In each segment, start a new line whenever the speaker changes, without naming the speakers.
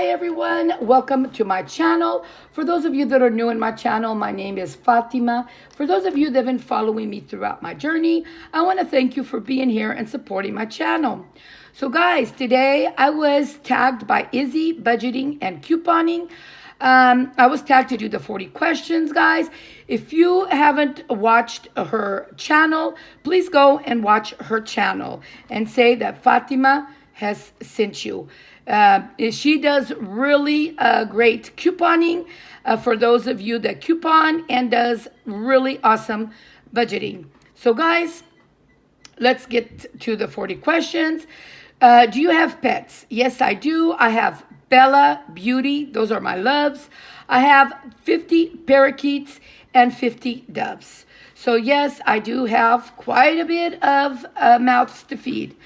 Hi everyone, welcome to my channel. For those of you that are new in my channel, my name is Fatima. For those of you that have been following me throughout my journey, I want to thank you for being here and supporting my channel. So guys, today I was tagged by Izzy Budgeting and Couponing. I was tagged to do the 40 questions, guys. If you haven't watched her channel, please go and watch her channel and say that Fatima has sent you. She does really great couponing for those of you that coupon and does really awesome budgeting. So guys, let's get to the 40 questions. Do you have pets? Yes, I do. I have Bella, Beauty. Those are my loves. I have 50 parakeets and 50 doves. So yes, I do have quite a bit of mouths to feed.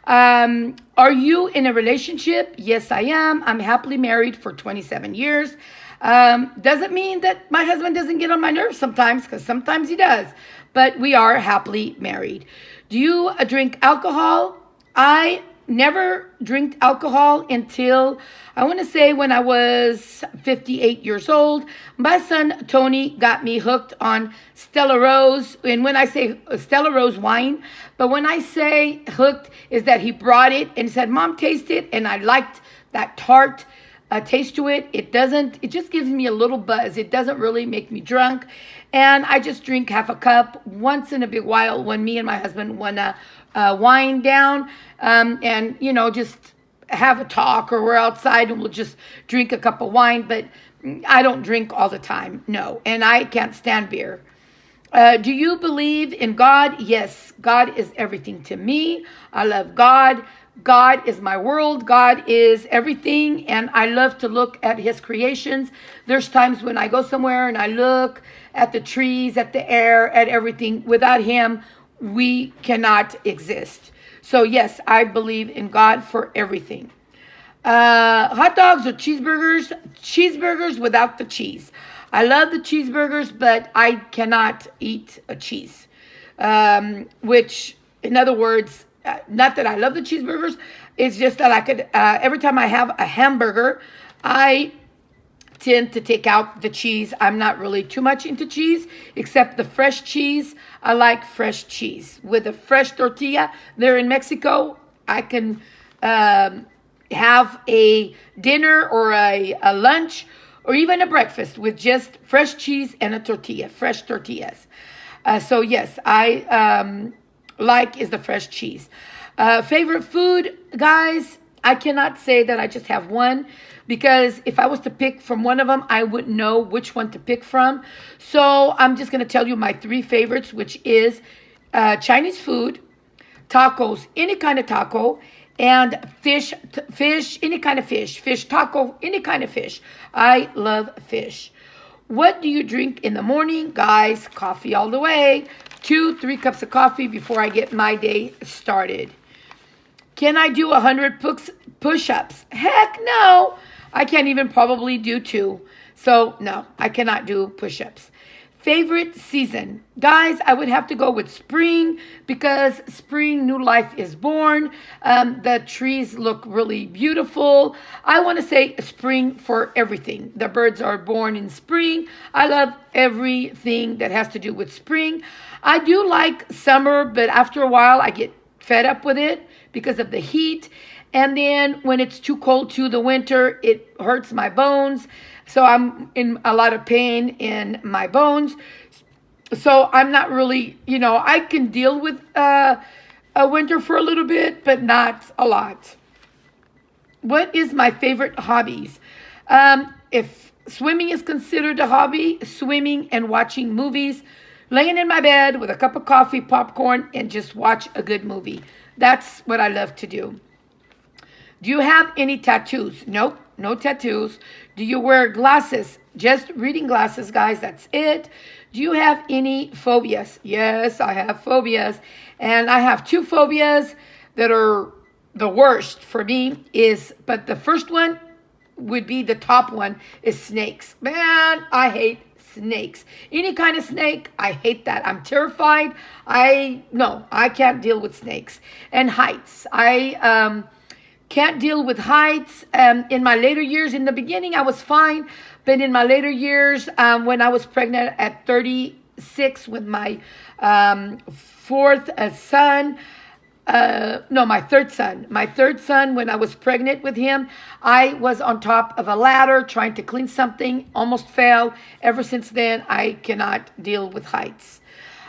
Are you in a relationship? Yes, I am. I'm happily married for 27 years. Doesn't mean that my husband doesn't get on my nerves sometimes, because sometimes he does. But we are happily married. Do you drink alcohol? I never drank alcohol until, I want to say, when I was 58 years old. My son Tony got me hooked on Stella Rose. And when I say Stella Rose wine, but when I say hooked, is that he brought it and said, "Mom, taste it." And I liked that tart taste to it. It just gives me a little buzz. It doesn't really make me drunk. And I just drink half a cup once in a big while when me and my husband want to wind down and, just have a talk, or we're outside and we'll just drink a cup of wine. But I don't drink all the time. No. And I can't stand beer. Do you believe in God? Yes. God is everything to me. I love God. God is my world. God is everything. And I love to look at his creations. There's times when I go somewhere and I look at the trees, at the air, at everything. Without him, we cannot exist. So yes, I believe in God for everything. Hot dogs or cheeseburgers? Cheeseburgers without the cheese. I love the cheeseburgers, but I cannot eat a cheese. Which, in other words, not that I love the cheeseburgers. It's just that I could, every time I have a hamburger, I tend to take out the cheese. I'm not really too much into cheese, except the fresh cheese. I like fresh cheese. With a fresh tortilla there in Mexico, I can have a dinner or a lunch or even a breakfast with just fresh cheese and a tortilla, fresh tortillas. So yes, I like is the fresh cheese. Favorite food, guys, I cannot say that I just have one, because if I was to pick from one of them, I wouldn't know which one to pick from. So I'm just going to tell you my three favorites, which is Chinese food, tacos, any kind of taco, and fish, any kind of fish taco, any kind of fish. I love fish. What do you drink in the morning? Guys, coffee all the way. 2-3 cups of coffee before I get my day started. Can I do 100 push-ups? Heck no. I can't even probably do 2. So no, I cannot do push-ups. Favorite season? Guys, I would have to go with spring, because spring, new life is born. The trees look really beautiful. I want to say spring for everything. The birds are born in spring. I love everything that has to do with spring. I do like summer, but after a while I get fed up with it because of the heat. And then when it's too cold to the winter, it hurts my bones. So I'm in a lot of pain in my bones. So I'm not really, I can deal with a winter for a little bit, but not a lot. What is my favorite hobbies? If swimming is considered a hobby, swimming and watching movies, laying in my bed with a cup of coffee, popcorn, and just watch a good movie. That's what I love to do. Do you have any tattoos? Nope, no tattoos. Do you wear glasses? Just reading glasses, guys, that's it. Do you have any phobias? Yes, I have phobias. And I have 2 phobias that are the worst for me but the first one would be the top one, is snakes. Man, I hate snakes. Any kind of snake, I hate that. I'm terrified. I can't deal with snakes. And heights. Can't deal with heights. In my later years, in the beginning, I was fine. But in my later years, when I was pregnant at 36 with my fourth son, no, my third son. My third son, when I was pregnant with him, I was on top of a ladder trying to clean something, almost fell. Ever since then, I cannot deal with heights.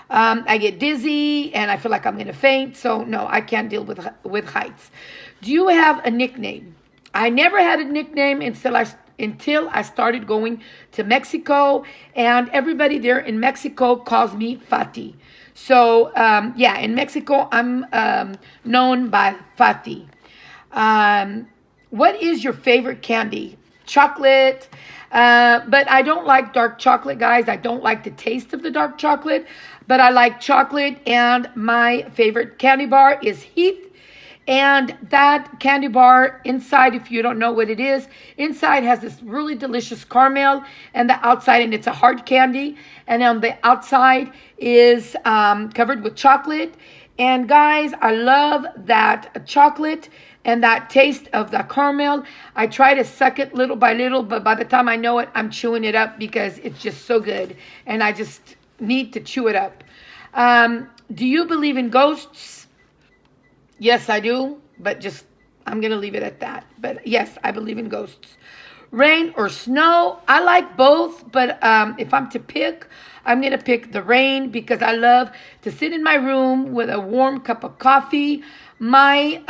I get dizzy and I feel like I'm going to faint. So no, I can't deal with heights. Do you have a nickname? I never had a nickname until I started going to Mexico, and everybody there in Mexico calls me Fati. So yeah, in Mexico, I'm known by Fati. What is your favorite candy? Chocolate. But I don't like dark chocolate, guys. I don't like the taste of the dark chocolate, but I like chocolate, and my favorite candy bar is Heath. And that candy bar inside, if you don't know what it is, inside has this really delicious caramel, and the outside, and it's a hard candy. And on the outside is covered with chocolate. And guys, I love that chocolate and that taste of the caramel. I try to suck it little by little, but by the time I know it, I'm chewing it up because it's just so good. And I just need to chew it up. Do you believe in ghosts? Yes, I do, but I'm going to leave it at that. But yes, I believe in ghosts. Rain or snow? I like both, but if I'm to pick, I'm going to pick the rain because I love to sit in my room with a warm cup of coffee. My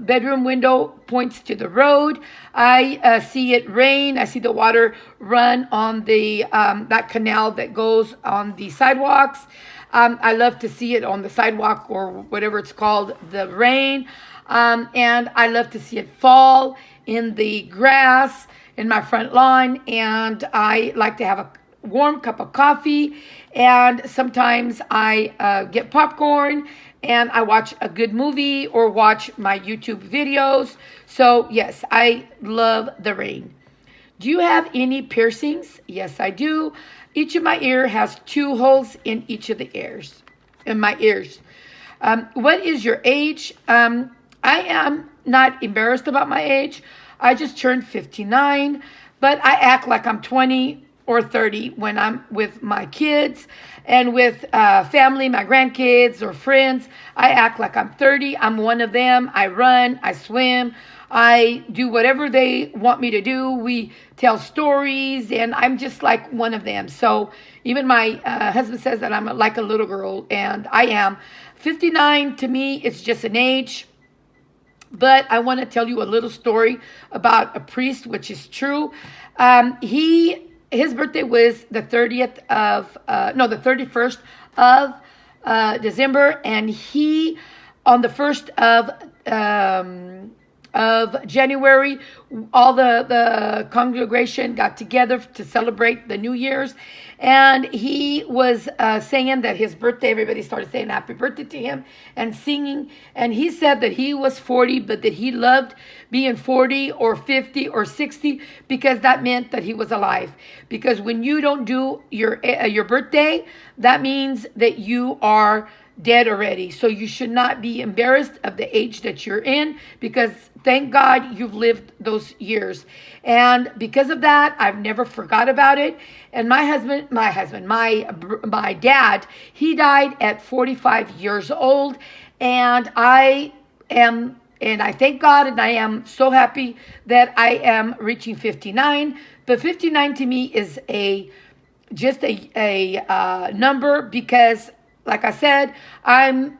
bedroom window points to the road. I see it rain. I see the water run on the that canal that goes on the sidewalks. I love to see it on the sidewalk or whatever it's called, the rain. And I love to see it fall in the grass in my front lawn. And I like to have a warm cup of coffee. And sometimes I get popcorn and I watch a good movie or watch my YouTube videos. So yes, I love the rain. Do you have any piercings? Yes, I do. Each of my ear has 2 holes in each of the ears, in my ears. What is your age? I am not embarrassed about my age. I just turned 59, but I act like I'm 20 or 30 when I'm with my kids and with family, my grandkids or friends. I act like I'm 30. I'm one of them. I run, I swim, I do whatever they want me to do. We tell stories, and I'm just like one of them. So even my husband says that I'm like a little girl, and I am. 59 to me, it's just an age. But I want to tell you a little story about a priest, which is true. His birthday was the 31st of December, and he on the 1st of January, all the congregation got together to celebrate the New Year's, and he was saying that his birthday, everybody started saying happy birthday to him and singing, and he said that he was 40, but that he loved being 40 or 50 or 60 because that meant that he was alive. Because when you don't do your birthday, that means that you are dead already. So you should not be embarrassed of the age that you're in, because thank God you've lived those years. And because of that, I've never forgot about it. And my dad, he died at 45 years old. And I thank God, and I am so happy that I am reaching 59. But 59 to me is just a number, because like I said, I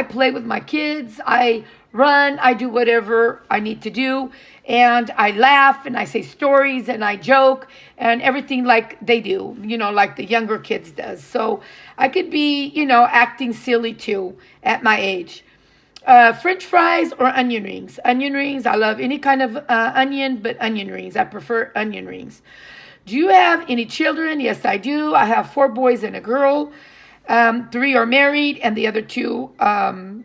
play with my kids, I run, I do whatever I need to do, and I laugh and I say stories and I joke and everything like they do, like the younger kids does. So I could be, acting silly too at my age. French fries or onion rings? Onion rings. I love any kind of onion, but onion rings. I prefer onion rings. Do you have any children? Yes, I do. I have 4 boys and a girl. 3 are married, and the other 2 are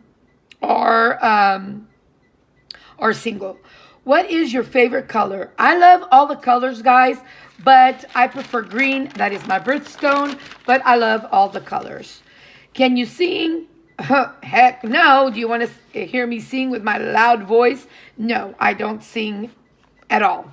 single. What is your favorite color? I love all the colors, guys, but I prefer green. That is my birthstone, but I love all the colors. Can you sing? Heck no. Do you want to hear me sing with my loud voice? No, I don't sing at all.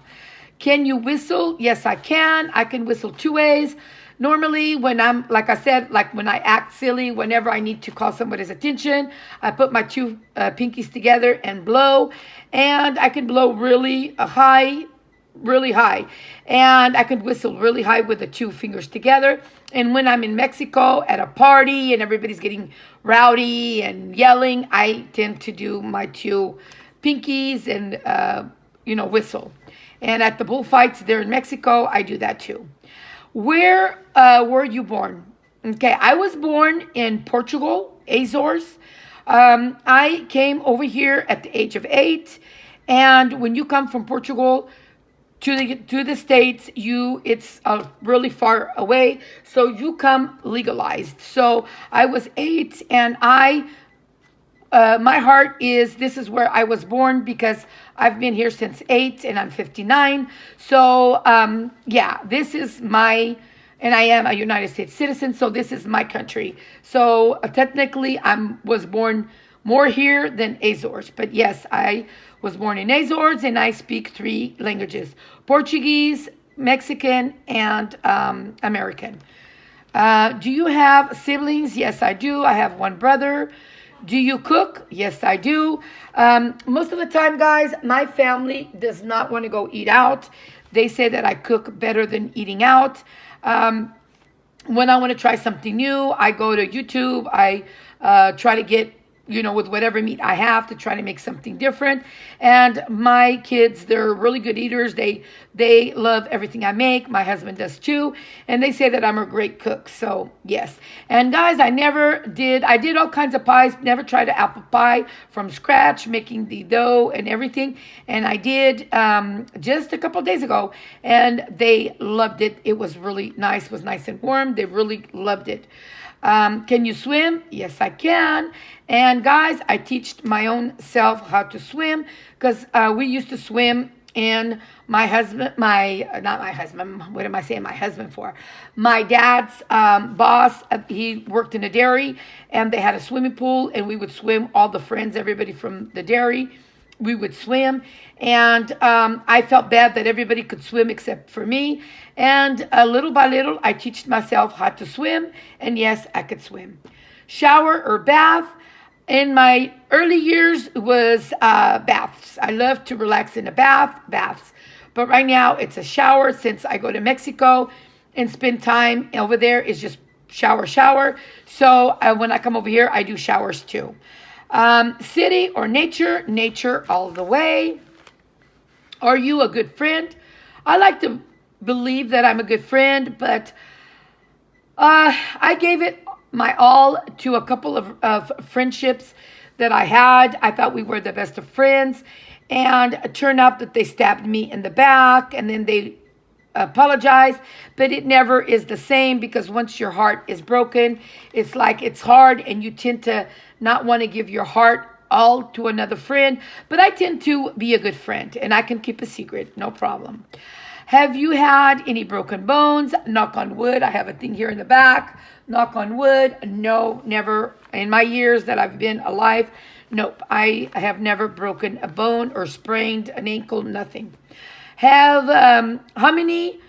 Can you whistle? Yes, I can. I can whistle two ways. Normally, when I'm, like I said, like when I act silly, whenever I need to call somebody's attention, I put my two pinkies together and blow. And I can blow really high, really high. And I can whistle really high with the two fingers together. And when I'm in Mexico at a party and everybody's getting rowdy and yelling, I tend to do my two pinkies and, whistle. And at the bullfights there in Mexico, I do that too. Where were you born? Okay, I was born in Portugal, Azores. I came over here at the age of 8. And when you come from Portugal to the States, it's really far away. So you come legalized. So I was 8, and my heart is, this is where I was born because I've been here since 8 and I'm 59. So, this is and I am a United States citizen, so this is my country. So technically was born more here than Azores. But yes, I was born in Azores and I speak 3 languages: Portuguese, Mexican, and American. Do you have siblings? Yes, I do. I have one brother. Do you cook? Yes, I do. Most of the time, guys, my family does not want to go eat out. They say that I cook better than eating out. When I want to try something new, I go to YouTube. I try to get, with whatever meat I have to try to make something different. And my kids, they're really good eaters. They love everything I make. My husband does too. And they say that I'm a great cook. So yes. And guys, I did all kinds of pies, never tried an apple pie from scratch, making the dough and everything. And I did just a couple of days ago, and they loved it. It was really nice. It was nice and warm. They really loved it. Can you swim? Yes, I can. And guys, I teach my own self how to swim because we used to swim in my husband, not my husband, what am I saying my husband for? My dad's boss, he worked in a dairy and they had a swimming pool and we would swim, all the friends, everybody from the dairy. We would swim, and I felt bad that everybody could swim except for me. And little by little, I taught myself how to swim, and yes, I could swim. Shower or bath? In my early years, it was baths. I love to relax in a baths. But right now, it's a shower since I go to Mexico and spend time over there. It's just shower. So when I come over here, I do showers too. City or nature? Nature all the way. Are you a good friend? I like to believe that I'm a good friend, but I gave it my all to a couple of friendships that I had. I thought we were the best of friends, and it turned out that they stabbed me in the back, and then they apologize, but it never is the same because once your heart is broken, it's like it's hard and you tend to not want to give your heart all to another friend. But I tend to be a good friend and I can keep a secret, no problem. Have you had any broken bones? Knock on wood. I have a thing here in the back. Knock on wood. No, never. In my years that I've been alive, nope. I have never broken a bone or sprained an ankle, nothing. How many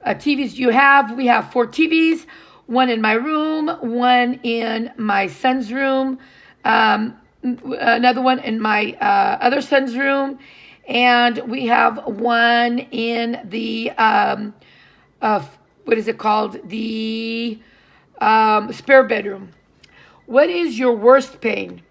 TVs do you have? We have 4 TVs, one in my room, one in my son's room, another one in my other son's room, and we have one in the, what is it called? The spare bedroom. What is your worst pain?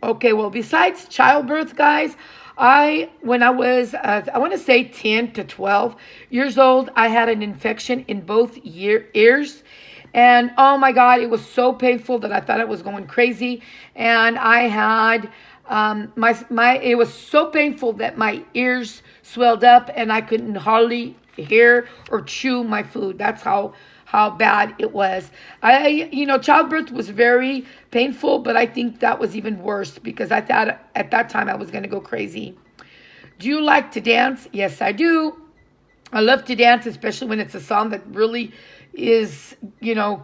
Okay, well, besides childbirth, guys, when I was, I want to say 10 to 12 years old, I had an infection in both ears. And oh my God, it was so painful that I thought I was going crazy. And I had, it was so painful that my ears swelled up and I couldn't hardly hear or chew my food. That's how bad it was. Childbirth was very painful, but I think that was even worse because I thought at that time I was going to go crazy. Do you like to dance? Yes, I do. I love to dance, especially when it's a song that really is,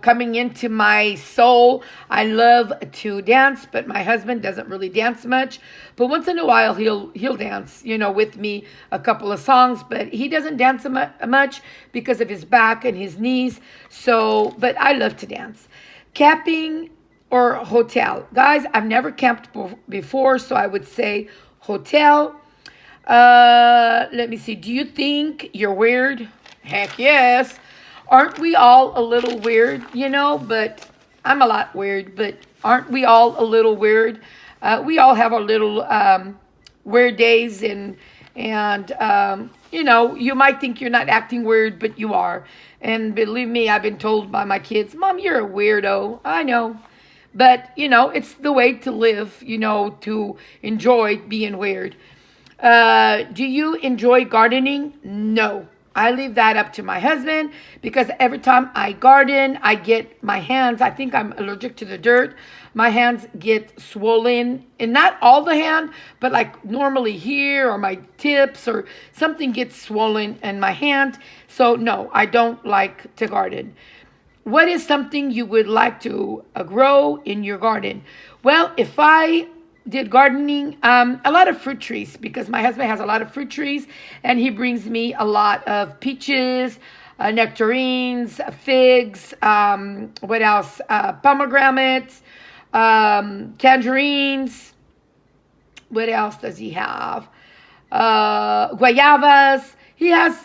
coming into my soul. I love to dance, but my husband doesn't really dance much. But once in a while, he'll dance, with me a couple of songs. But he doesn't dance much because of his back and his knees. So, but I love to dance. Camping or hotel, guys. I've never camped before, so I would say hotel. Let me see. Do you think you're weird? Heck yes. Aren't we all a little weird, But I'm a lot weird, but aren't we all a little weird? We all have our little weird days, and you might think you're not acting weird, but you are. And believe me, I've been told by my kids, Mom, you're a weirdo. I know. But, it's the way to live, to enjoy being weird. Do you enjoy gardening? No. I leave that up to my husband because every time I garden, I get my hands, I think I'm allergic to the dirt. My hands get swollen, and not all the hand, but like normally here or my tips or something gets swollen in my hand. So no, I don't like to garden. What is something you would like to grow in your garden? Well, if I did gardening, a lot of fruit trees, because my husband has a lot of fruit trees, and he brings me a lot of peaches, nectarines, figs, what else? Pomegranates, tangerines. What else does he have? Guayabas. He has,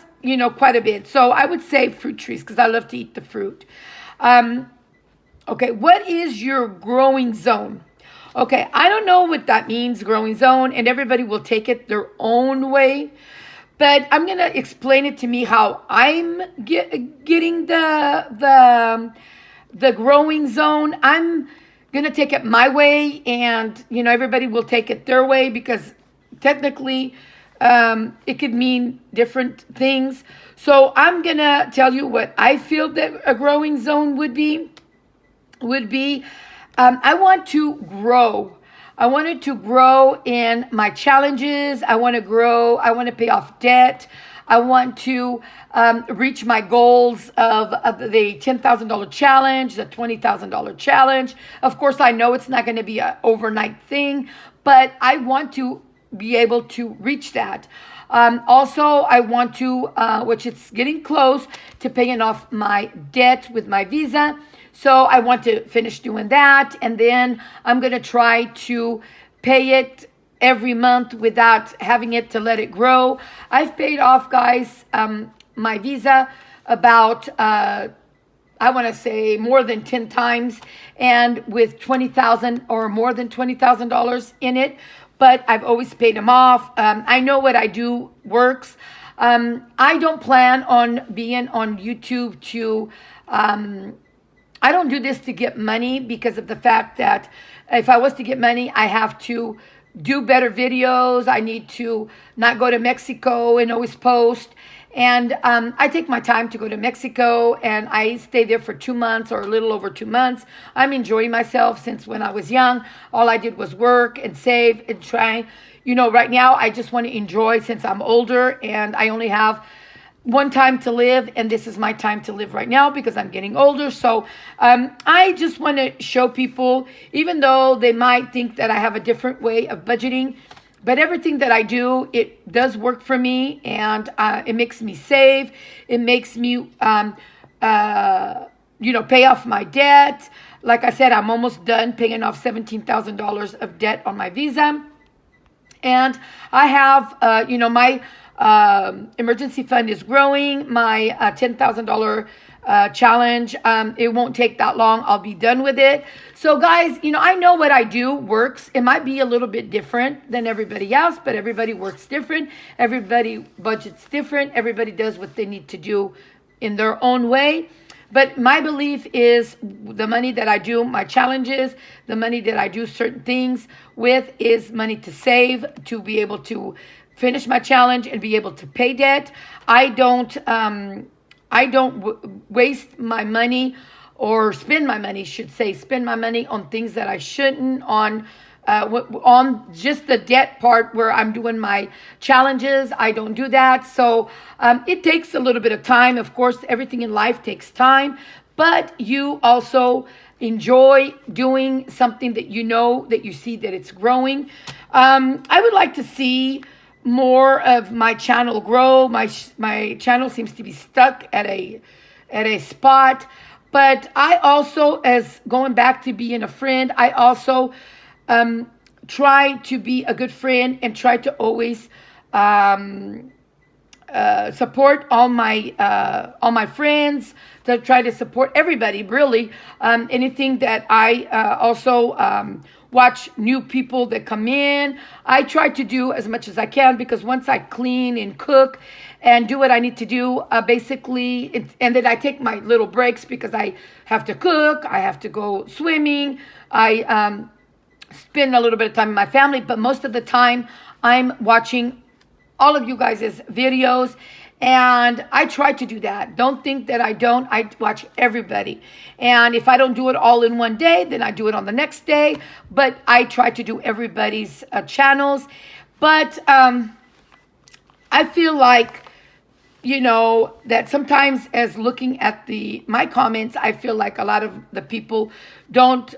quite a bit. So I would say fruit trees because I love to eat the fruit. Okay, what is your growing zone? Okay, I don't know what that means, growing zone, and everybody will take it their own way. But I'm going to explain it to me how I'm getting the growing zone. I'm going to take it my way, and, everybody will take it their way because technically it could mean different things. So I'm going to tell you what I feel that a growing zone would be. I want to grow. I wanted to grow in my challenges. I want to grow. I want to pay off debt. I want to reach my goals of the $10,000 challenge, the $20,000 challenge. Of course, I know it's not going to be an overnight thing, but I want to be able to reach that. Also, I want to, which it's getting close to paying off my debt with my Visa. So I want to finish doing that, and then I'm going to try to pay it every month without having it to let it grow. I've paid off, guys, my Visa about, I want to say more than 10 times, and with $20,000 or more than $20,000 in it, but I've always paid them off. I know what I do works. I don't plan on being on YouTube to... I don't do this to get money because of the fact that if I was to get money, I have to do better videos. I need to not go to Mexico and always post. And I take my time to go to Mexico, and I stay there for 2 months or a little over 2 months. I'm enjoying myself since when I was young. All I did was work and save and try. Right now I just want to enjoy since I'm older and I only have one time to live, and this is my time to live right now because I'm getting older. So I just want to show people, even though they might think that I have a different way of budgeting, but everything that I do, it does work for me, and it makes me save. It makes me, pay off my debt. Like I said, I'm almost done paying off $17,000 of debt on my Visa. And I have, my emergency fund is growing. My $10,000 challenge, it won't take that long. I'll be done with it. So guys, I know what I do works. It might be a little bit different than everybody else, but everybody works different. Everybody budgets different. Everybody does what they need to do in their own way. But my belief is the money that I do, my challenges, the money that I do certain things with is money to save, to be able to finish my challenge and be able to pay debt. I don't waste my money or spend my money on things that I shouldn't, on on just the debt part where I'm doing my challenges. I don't do that. So it takes a little bit of time. Of course, everything in life takes time, but you also enjoy doing something that you know that you see that it's growing. I would like to see more of my channel grow. My channel seems to be stuck at a spot. But I also, as going back to being a friend, I also try to be a good friend and try to always support all my friends, to try to support everybody, really. Anything that I also watch new people that come in. I try to do as much as I can, because once I clean and cook and do what I need to do, and then I take my little breaks because I have to cook, I have to go swimming, I spend a little bit of time with my family, but most of the time I'm watching all of you guys' videos, and I try to do that. Don't think that I don't. I watch everybody. And if I don't do it all in one day, then I do it on the next day. But I try to do everybody's channels. But I feel like, that sometimes, as looking at my comments, I feel like a lot of the people don't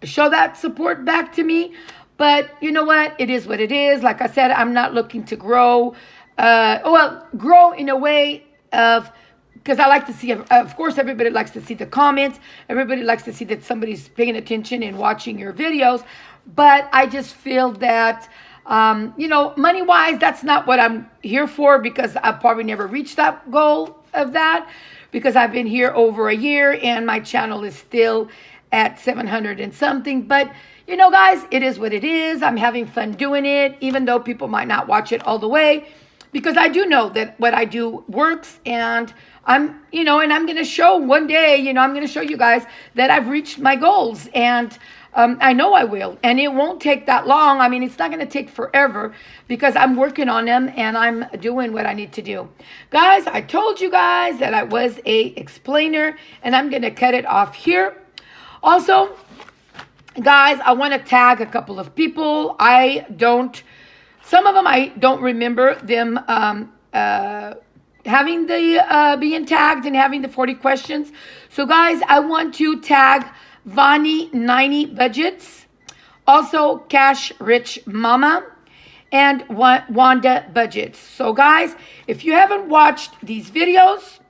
show that support back to me. But you know what? It is what it is. Like I said, I'm not looking to grow. Grow in a way of, because I like to see, of course, everybody likes to see the comments. Everybody likes to see that somebody's paying attention and watching your videos. But I just feel that, money-wise, that's not what I'm here for, because I've probably never reached that goal of that, because I've been here over a year and my channel is still at 700 and something. But guys, it is what it is. I'm having fun doing it, even though people might not watch it all the way, because I do know that what I do works. And I'm going to show one day, I'm going to show you guys that I've reached my goals, and I know I will, and it won't take that long. I mean, it's not going to take forever, because I'm working on them and I'm doing what I need to do. Guys, I told you guys that I was a explainer, and I'm going to cut it off here. Also, guys, I want to tag a couple of people. Some of them I don't remember them having the being tagged and having the 40 questions. So guys, I want to tag Vani 90 Budgets, also Cash Rich Mama, and Wanda Budgets. So guys, if you haven't watched these videos,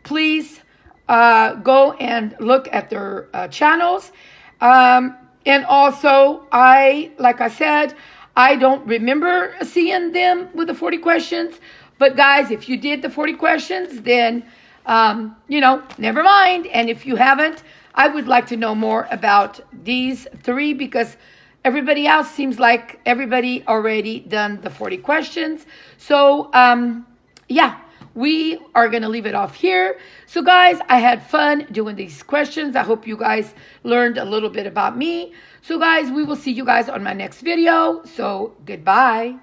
please go and look at their channels. And also, like I said, I don't remember seeing them with the 40 questions. But guys, if you did the 40 questions, then, never mind. And if you haven't, I would like to know more about these three, because everybody else seems like everybody already done the 40 questions. So, yeah. We are going to leave it off here. So guys, I had fun doing these questions. I hope you guys learned a little bit about me. So guys, we will see you guys on my next video. So goodbye.